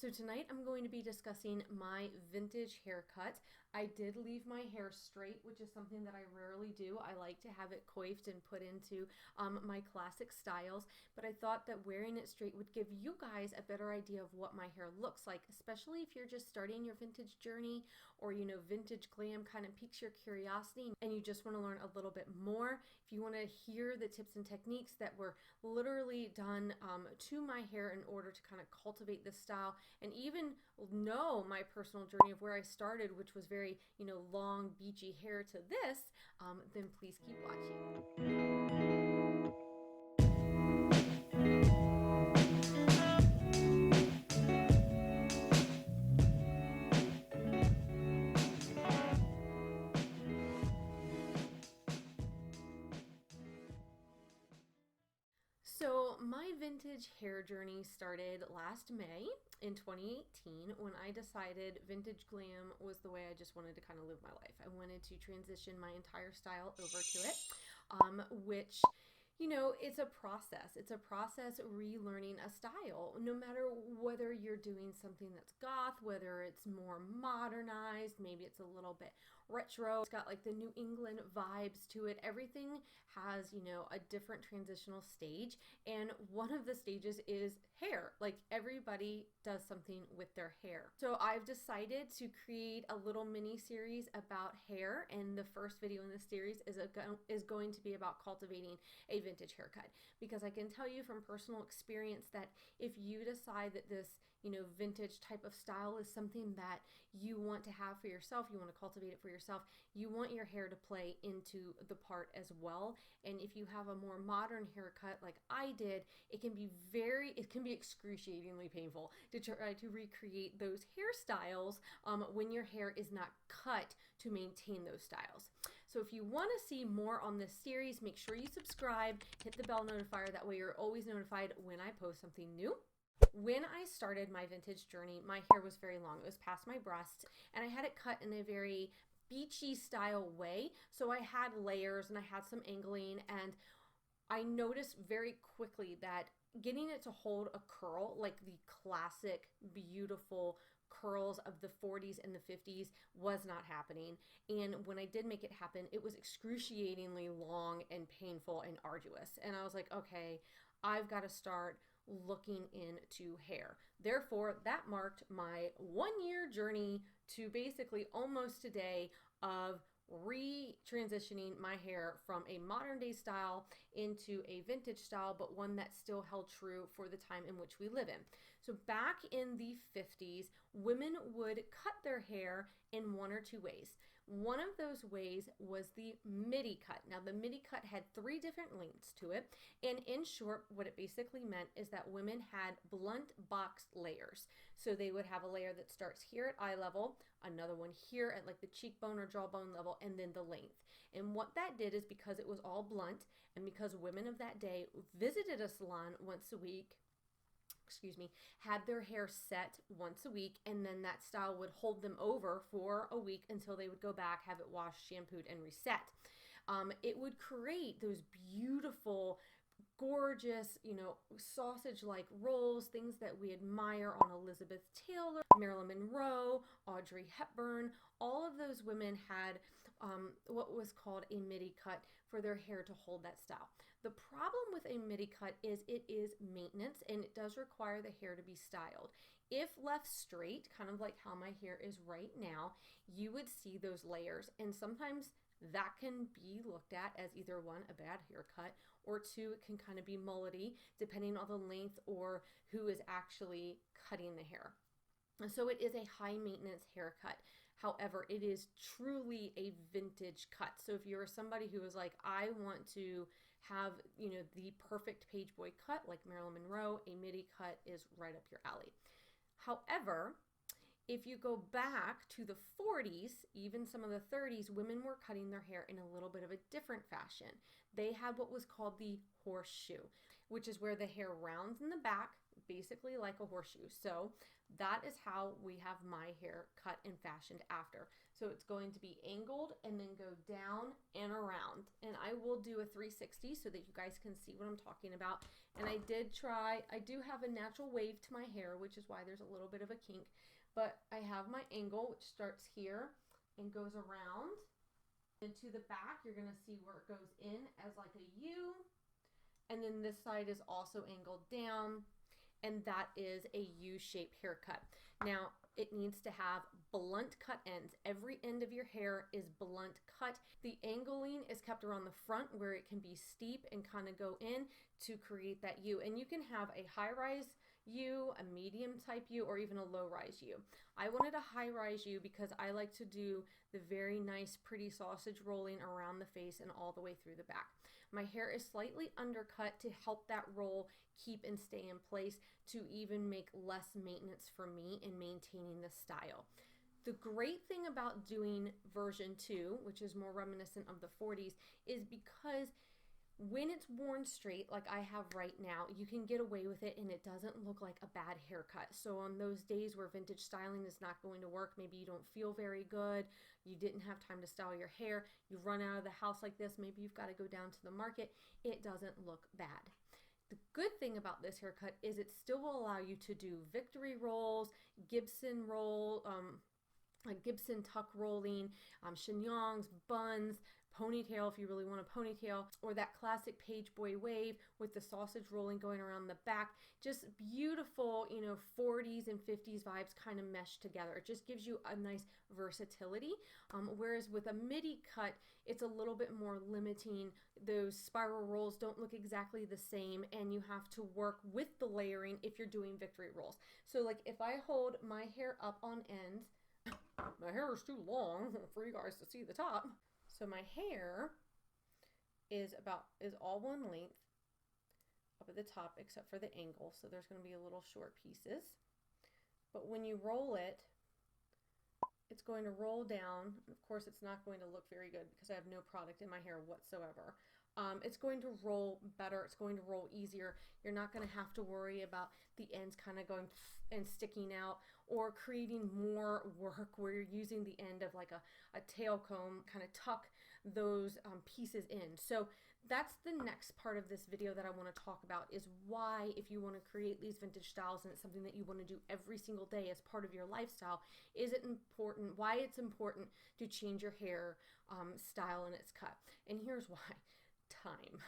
So tonight I'm going to be discussing my vintage haircut. I did leave my hair straight, which is something that I rarely do. I like to have it coiffed and put into my classic styles, but I thought that wearing it straight would give you guys a better idea of what my hair looks like, especially if you're just starting your vintage journey, or vintage glam kind of piques your curiosity and you just want to learn a little bit more. If you want to hear the tips and techniques that were literally done to my hair in order to kind of cultivate this style, and even know my personal journey of where I started, which was very, long, beachy hair, to this, then please keep watching. So my vintage hair journey started last May in 2018 when I decided vintage glam was the way I just wanted to kind of live my life. I wanted to transition my entire style over to it, which, it's a process. It's a process relearning a style, no matter whether you're doing something that's goth, whether it's more modernized, maybe it's a little bit retro, it's got like the New England vibes to it. Everything has, a different transitional stage, and one of the stages is hair. Like, everybody does something with their hair. So I've decided to create a little mini series about hair, and the first video in this series is going to be about cultivating a vintage haircut, because I can tell you from personal experience that if you decide that this vintage type of style is something that you want to have for yourself, you want to cultivate it for yourself, you want your hair to play into the part as well. And if you have a more modern haircut like I did, it can be excruciatingly painful to try to recreate those hairstyles when your hair is not cut to maintain those styles. So if you want to see more on this series, make sure you subscribe, hit the bell notifier, that way you're always notified when I post something new. When I started my vintage journey, my hair was very long. It was past my breast, and I had it cut in a very beachy style way. So I had layers and I had some angling, and I noticed very quickly that getting it to hold a curl, like the classic beautiful curls of the 40s and the 50s, was not happening. And when I did make it happen, it was excruciatingly long and painful and arduous. And I was like, okay, I've got to start looking into hair. Therefore, that marked my 1-year journey to basically almost today of re-transitioning my hair from a modern day style into a vintage style, but one that still held true for the time in which we live in. So back in the 50s, women would cut their hair in one or two ways. One of those ways was the MIDI cut. Now, the MIDI cut had 3 different lengths to it, and in short, what it basically meant is that women had blunt box layers. So they would have a layer that starts here at eye level, another one here at like the cheekbone or jawbone level, and then the length. And what that did is, because it was all blunt, and because women of that day visited a salon once a week, had their hair set once a week, and then that style would hold them over for a week until they would go back, have it washed, shampooed, and reset. It would create those beautiful, gorgeous, sausage-like rolls, things that we admire on Elizabeth Taylor, Marilyn Monroe, Audrey Hepburn. All of those women had what was called a MIDI cut for their hair to hold that style. The problem with a MIDI cut is it is maintenance, and it does require the hair to be styled. If left straight, kind of like how my hair is right now, you would see those layers, and sometimes that can be looked at as either 1, a bad haircut, or 2, it can kind of be mullety, depending on the length or who is actually cutting the hair. And so it is a high maintenance haircut. However, it is truly a vintage cut. So if you're somebody who is like, I want to have, the perfect page boy cut like Marilyn Monroe, a MIDI cut is right up your alley. However, if you go back to the 40s, even some of the 30s, women were cutting their hair in a little bit of a different fashion. They had what was called the horseshoe, which is where the hair rounds in the back, basically like a horseshoe. So that is how we have my hair cut and fashioned after. So it's going to be angled and then go down and around. And I will do a 360 so that you guys can see what I'm talking about. And I do have a natural wave to my hair, which is why there's a little bit of a kink. But I have my angle, which starts here and goes around. Into the back, you're going to see where it goes in as like a U. And then this side is also angled down. And that is a U-shaped haircut. Now, it needs to have blunt cut ends. Every end of your hair is blunt cut. The angling is kept around the front where it can be steep and kind of go in to create that U. And you can have a high-rise U, a medium type U, or even a low-rise U. I wanted a high-rise U because I like to do the very nice, pretty sausage rolling around the face and all the way through the back. My hair is slightly undercut to help that roll keep and stay in place, to even make less maintenance for me in maintaining the style. The great thing about doing version 2, which is more reminiscent of the 40s, is because when it's worn straight like I have right now, you can get away with it and it doesn't look like a bad haircut. So on those days where vintage styling is not going to work, maybe you don't feel very good, you didn't have time to style your hair, you run out of the house like this, maybe you've got to go down to the market, it doesn't look bad. The good thing about this haircut is it still will allow you to do victory rolls, Gibson roll, like Gibson tuck rolling, chignons, buns, ponytail if you really want a ponytail, or that classic page boy wave with the sausage rolling going around the back. Just beautiful, 40s and 50s vibes kind of mesh together. It just gives you a nice versatility. Whereas with a MIDI cut, it's a little bit more limiting. Those spiral rolls don't look exactly the same, and you have to work with the layering if you're doing victory rolls. So like if I hold my hair up on end, my hair is too long for you guys to see the top. So my hair is all one length up at the top except for the angle. So there's going to be a little short pieces. But when you roll it, it's going to roll down. Of course, it's not going to look very good because I have no product in my hair whatsoever. It's going to roll better. It's going to roll easier. You're not going to have to worry about the ends kind of going and sticking out, or creating more work where you're using the end of like a tail comb, kind of tuck those pieces in. So that's the next part of this video that I want to talk about, is why, if you want to create these vintage styles and it's something that you want to do every single day as part of your lifestyle, is it important, why it's important to change your hair style and its cut. And here's why. Time.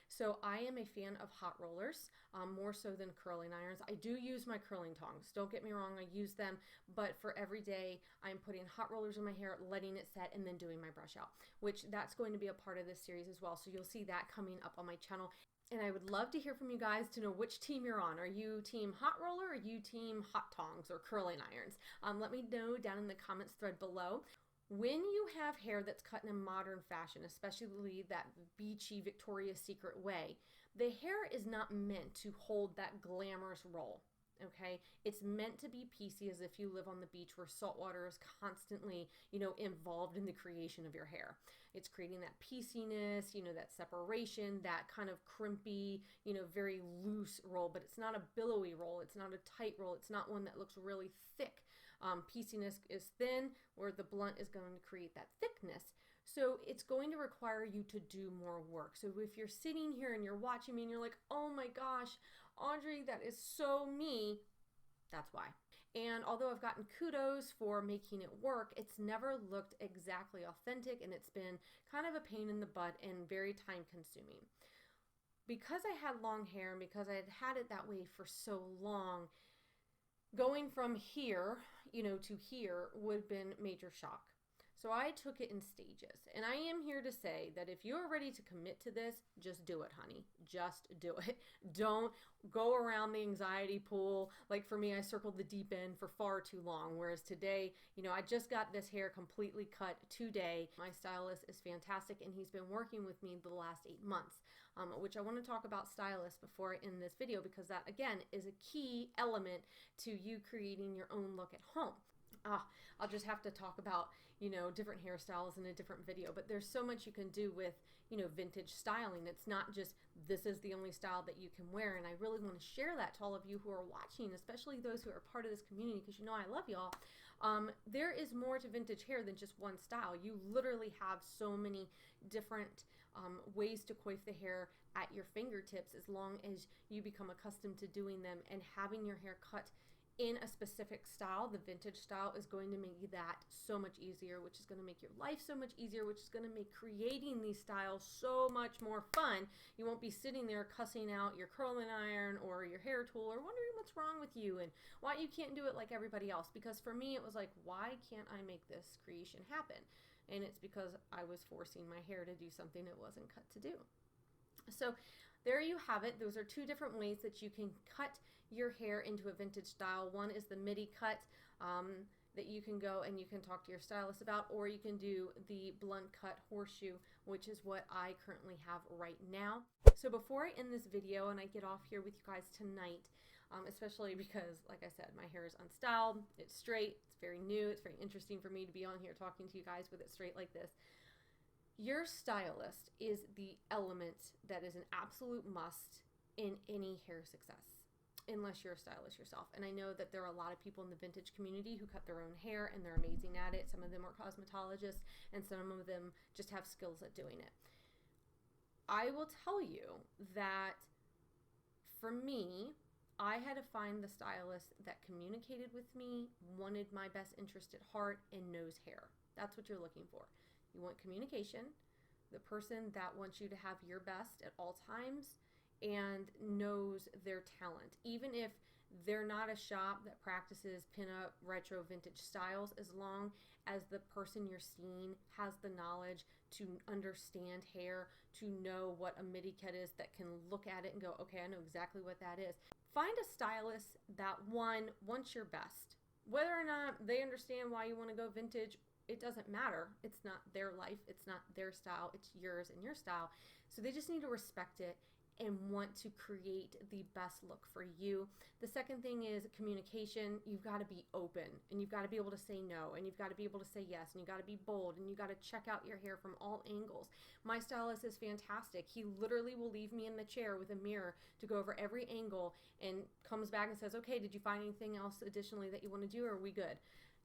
So I am a fan of hot rollers, more so than curling irons. I do use my curling tongs. Don't get me wrong, I use them, but for every day I'm putting hot rollers in my hair, letting it set, and then doing my brush out, which that's going to be a part of this series as well. So you'll see that coming up on my channel. And I would love to hear from you guys to know which team you're on. Are you team hot roller, or are you team hot tongs or curling irons? Let me know down in the comments thread below. When you have hair that's cut in a modern fashion, especially that beachy Victoria's Secret way, the hair is not meant to hold that glamorous roll, okay? It's meant to be piecey, as if you live on the beach where salt water is constantly, involved in the creation of your hair. It's creating that pieciness, that separation, that kind of crimpy, very loose roll, but it's not a billowy roll. It's not a tight roll. It's not one that looks really thick. Pieciness is thin, where the blunt is going to create that thickness. So it's going to require you to do more work. So if you're sitting here and you're watching me and you're like, oh my gosh, Audrey, that is so me, that's why. And although I've gotten kudos for making it work, it's never looked exactly authentic, and it's been kind of a pain in the butt and very time consuming. Because I had long hair and because I had had it that way for so long, going from here, to here would have been major shock. So I took it in stages. And I am here to say that if you're ready to commit to this, just do it, honey. Just do it. Don't go around the anxiety pool. Like for me, I circled the deep end for far too long. Whereas today, I just got this hair completely cut today. My stylist is fantastic, and he's been working with me the last 8 months. Which I want to talk about stylists before I end this video, because that again is a key element to you creating your own look at home. I'll just have to talk about, you know, different hairstyles in a different video, but there's so much you can do with, you know, vintage styling. It's not just this is the only style that you can wear, and I really want to share that to all of you who are watching, especially those who are part of this community, because you know I love y'all. There is more to vintage hair than just one style. You literally have so many different ways to coif the hair at your fingertips, as long as you become accustomed to doing them and having your hair cut in a specific style. The vintage style is going to make that so much easier, which is going to make your life so much easier, which is going to make creating these styles so much more fun. You won't be sitting there cussing out your curling iron or your hair tool or wondering what's wrong with you and why you can't do it like everybody else. Because for me, it was like, why can't I make this creation happen? And it's because I was forcing my hair to do something it wasn't cut to do. So there you have it. Those are two different ways that you can cut your hair into a vintage style. One is the MIDI cut that you can go and you can talk to your stylist about, or you can do the blunt cut horseshoe, which is what I currently have right now. So before I end this video and I get off here with you guys tonight, especially because, like I said, my hair is unstyled, it's straight, it's very new, it's very interesting for me to be on here talking to you guys with it straight like this. Your stylist is the element that is an absolute must in any hair success, unless you're a stylist yourself. And I know that there are a lot of people in the vintage community who cut their own hair and they're amazing at it. Some of them are cosmetologists and some of them just have skills at doing it. I will tell you that for me, I had to find the stylist that communicated with me, wanted my best interest at heart, and knows hair. That's what you're looking for. You want communication, the person that wants you to have your best at all times and knows their talent. Even if they're not a shop that practices pinup, retro, vintage styles, as long as the person you're seeing has the knowledge to understand hair, to know what a MIDI cut is, that can look at it and go, okay, I know exactly what that is. Find a stylist that, one, wants your best. Whether or not they understand why you want to go vintage, it doesn't matter. It's not their life. It's not their style. It's yours and your style. So they just need to respect it and want to create the best look for you. The second thing is communication. You've got to be open and you've got to be able to say no and you've got to be able to say yes and you've got to be bold and you've got to check out your hair from all angles. My stylist is fantastic. He literally will leave me in the chair with a mirror to go over every angle and comes back and says, okay, did you find anything else additionally that you want to do, or are we good?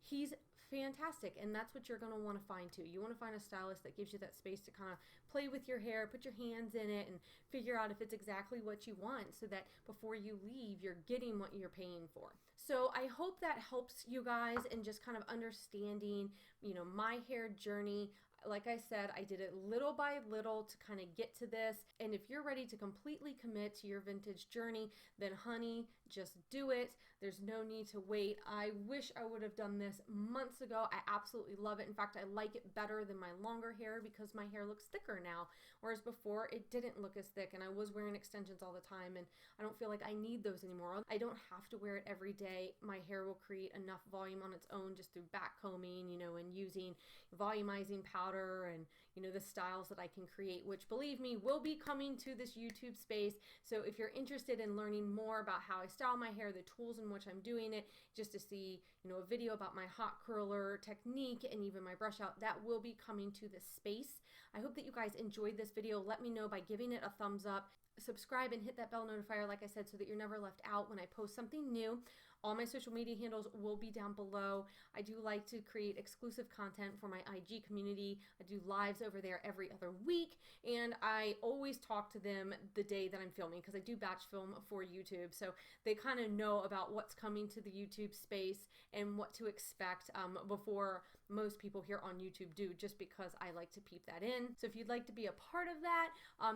He's fantastic, and that's what you're going to want to find too. You want to find a stylist that gives you that space to kind of play with your hair, put your hands in it, and figure out if it's exactly what you want, so that before you leave, you're getting what you're paying for. So I hope that helps you guys in just kind of understanding, you know, my hair journey. Like I said, I did it little by little to kind of get to this. And if you're ready to completely commit to your vintage journey, then honey, just do it. There's no need to wait. I wish I would have done this months ago. I absolutely love it. In fact, I like it better than my longer hair because my hair looks thicker now. Whereas before, it didn't look as thick and I was wearing extensions all the time, and I don't feel like I need those anymore. I don't have to wear it every day. My hair will create enough volume on its own just through back combing, you know, and using volumizing powder and, you know, the styles that I can create, which, believe me, will be coming to this YouTube space. So if you're interested in learning more about how I style my hair, the tools in which I'm doing it, just to see, you know, a video about my hot curler technique and even my brush out, that will be coming to this space. I hope that you guys enjoyed this video. Let me know by giving it a thumbs up. Subscribe and hit that bell notifier, like I said, so that you're never left out when I post something new. All my social media handles will be down below. I do like to create exclusive content for my IG community. I do lives over there every other week, and I always talk to them the day that I'm filming, because I do batch film for YouTube, so they kind of know about what's coming to the YouTube space and what to expect before most people here on YouTube do, just because I like to peep that in. So if you'd like to be a part of that,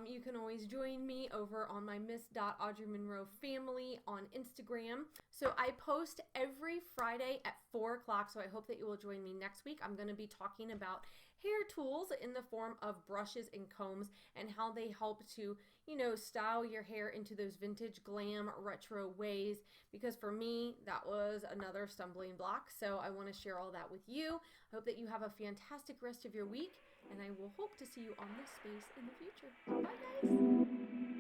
you can always join me over on my Miss.Audrey Monroe family on Instagram. So I post every Friday at 4 o'clock, so I hope that you will join me next week. I'm going to be talking about hair tools in the form of brushes and combs and how they help to, you know, style your hair into those vintage glam retro ways, because for me, that was another stumbling block. So I want to share all that with you. I hope that you have a fantastic rest of your week, and I will hope to see you on this space in the future. Bye, guys.